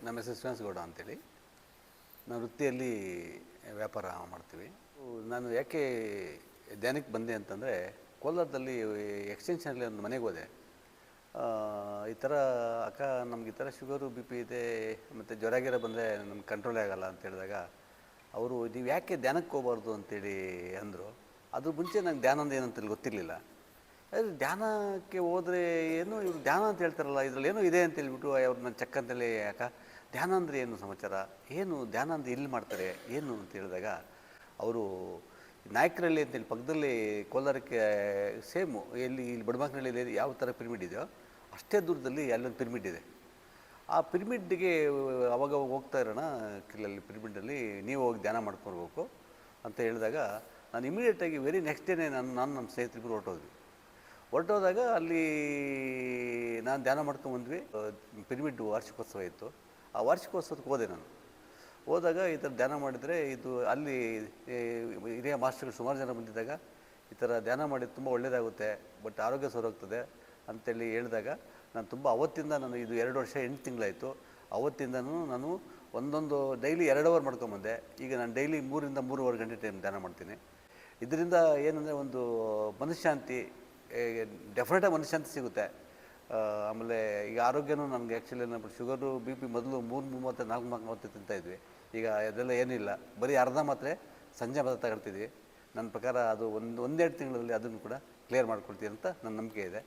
ನಮ್ಮ ಹೆಸರು ಶ್ರೀನಿವಾಸಗೌಡ ಅಂತೇಳಿ. ನಾವು ವೃತ್ತಿಯಲ್ಲಿ ವ್ಯಾಪಾರ ಮಾಡ್ತೀವಿ. ನಾನು ಯಾಕೆ ಧ್ಯಾನಕ್ಕೆ ಬಂದೆ ಅಂತಂದರೆ, ಕೋಲಾರದಲ್ಲಿ ಎಕ್ಸ್ಟೆನ್ಷನಲ್ಲಿ ಒಂದು ಮನೆಗೆ ಹೋದೆ. ಈ ಥರ ಅಕ್ಕ, ನಮ್ಗೆ ಈ ಥರ ಶುಗರು ಬಿ ಪಿ ಇದೆ, ಮತ್ತು ಜ್ವರ ಗಿರ ಬಂದರೆ ನಮ್ಗೆ ಕಂಟ್ರೋಲೇ ಆಗೋಲ್ಲ ಅಂತ ಹೇಳಿದಾಗ, ಅವರು ನೀವು ಯಾಕೆ ಧ್ಯಾನಕ್ಕೆ ಹೋಗ್ಬಾರ್ದು ಅಂತೇಳಿ ಅಂದರು. ಅದ್ರ ಮುಂಚೆ ನಂಗೆ ಧ್ಯಾನ ಅಂದ್ರೆ ಏನಂತೇಳಿ ಗೊತ್ತಿರಲಿಲ್ಲ. ಅದು ಧ್ಯಾನಕ್ಕೆ ಹೋದರೆ ಏನು ಇವರು ಧ್ಯಾನ ಅಂತ ಹೇಳ್ತಾರಲ್ಲ, ಇದರಲ್ಲಿ ಏನೋ ಇದೆ ಅಂತೇಳ್ಬಿಟ್ಟು ಅವ್ರನ್ನ ಚೆಕ್ ಅಂತೇಳಿ, ಯಾಕ ಧ್ಯಾನ ಅಂದರೆ ಏನು ಸಮಾಚಾರ, ಏನು ಧ್ಯಾನ ಅಂದರೆ ಎಲ್ಲಿ ಮಾಡ್ತಾರೆ ಏನು ಅಂತ ಹೇಳಿದಾಗ, ಅವರು ನಾಯಕರಹಳ್ಳಿ ಅಂತೇಳಿ ಪಕ್ಕದಲ್ಲಿ ಕೋಲಾರಕ್ಕೆ ಸೇಮು ಇಲ್ಲಿ ಬಡಮಾಕನಹಳ್ಳಿಯಲ್ಲಿ ಯಾವ ಥರ ಪಿರಮಿಡ್ ಇದೆಯೋ ಅಷ್ಟೇ ದೂರದಲ್ಲಿ ಅಲ್ಲೊಂದು ಪಿರಮಿಡ್ ಇದೆ. ಆ ಪಿರಮಿಡ್ಗೆ ಅವಾಗ ಹೋಗ್ತಾ ಇರೋಣ, ಕಿಲ್ಲಲ್ಲಿ ಪಿರಮಿಡಲ್ಲಿ ನೀವು ಹೋಗಿ ಧ್ಯಾನ ಮಾಡ್ಕೊಳ್ಬೇಕು ಅಂತ ಹೇಳಿದಾಗ, ನಾನು ಇಮಿಡಿಯೇಟಾಗಿ ವೆರಿ ನೆಕ್ಸ್ಟ್ ಡೇನೇ ನಮ್ಮ ಸ್ನೇಹಿತರಿಬ್ಬರು ಹೊರಟೋದಾಗ ಅಲ್ಲಿ ನಾನು ಧ್ಯಾನ ಮಾಡ್ಕೊಂಬಂದ್ವಿ. ಪಿರಮಿಡ್ ವಾರ್ಷಿಕೋತ್ಸವ ಇತ್ತು. ಆ ವಾರ್ಷಿಕೋತ್ಸವಕ್ಕೆ ಹೋದೆ. ನಾನು ಹೋದಾಗ ಈ ಥರ ಧ್ಯಾನ ಮಾಡಿದರೆ, ಇದು ಅಲ್ಲಿ ಹಿರಿಯ ಮಾಸ್ಟರ್ಗಳು ಸುಮಾರು ಜನ ಬಂದಿದ್ದಾಗ, ಈ ಥರ ಧ್ಯಾನ ಮಾಡಿದ್ದು ತುಂಬ ಒಳ್ಳೆಯದಾಗುತ್ತೆ, ಬಟ್ ಆರೋಗ್ಯ ಸರೋಗ್ತದೆ ಅಂತೇಳಿ ಹೇಳಿದಾಗ, ನಾನು ತುಂಬ ಅವತ್ತಿಂದ, ನಾನು ಇದು 2 ವರ್ಷ 8 ತಿಂಗಳಾಯಿತು. ಅವತ್ತಿಂದನೂ ನಾನು ಒಂದೊಂದು ಡೈಲಿ 2 ಅವರ್ ಮಾಡ್ಕೊಂಬಂದೆ. ಈಗ ನಾನು ಡೈಲಿ 3 ರಿಂದ 3.5 ಗಂಟೆ ಟೈಮ್ ಧ್ಯಾನ ಮಾಡ್ತೀನಿ. ಇದರಿಂದ ಏನಂದರೆ ಒಂದು ಮನಃಶಾಂತಿ, ಡೆಫಿನೆಟಾಗಿ ಮನಃಶಾಂತಿ ಸಿಗುತ್ತೆ. ಆಮೇಲೆ ಈಗ ಆರೋಗ್ಯನೂ ನನಗೆ ಆ್ಯಕ್ಚುಲಿ ನಮ್ಮ ಶುಗರು ಬಿ ಪಿ ಮೊದಲು 330 440 ತಿಂತಾಯಿದ್ವಿ. ಈಗ ಅದೆಲ್ಲ ಏನಿಲ್ಲ, ಬರೀ ಅರ್ಧ ಮಾತ್ರೆ ಸಂಜೆ ಮಾತ್ರ ತಗೊಳ್ತಿದ್ವಿ. ನನ್ನ ಪ್ರಕಾರ ಅದು ಒಂದೆರಡು ತಿಂಗಳಲ್ಲಿ ಅದನ್ನು ಕೂಡ ಕ್ಲಿಯರ್ ಮಾಡ್ಕೊಳ್ತೀನಿ ಅಂತ ನನ್ನ ನಂಬಿಕೆ ಇದೆ.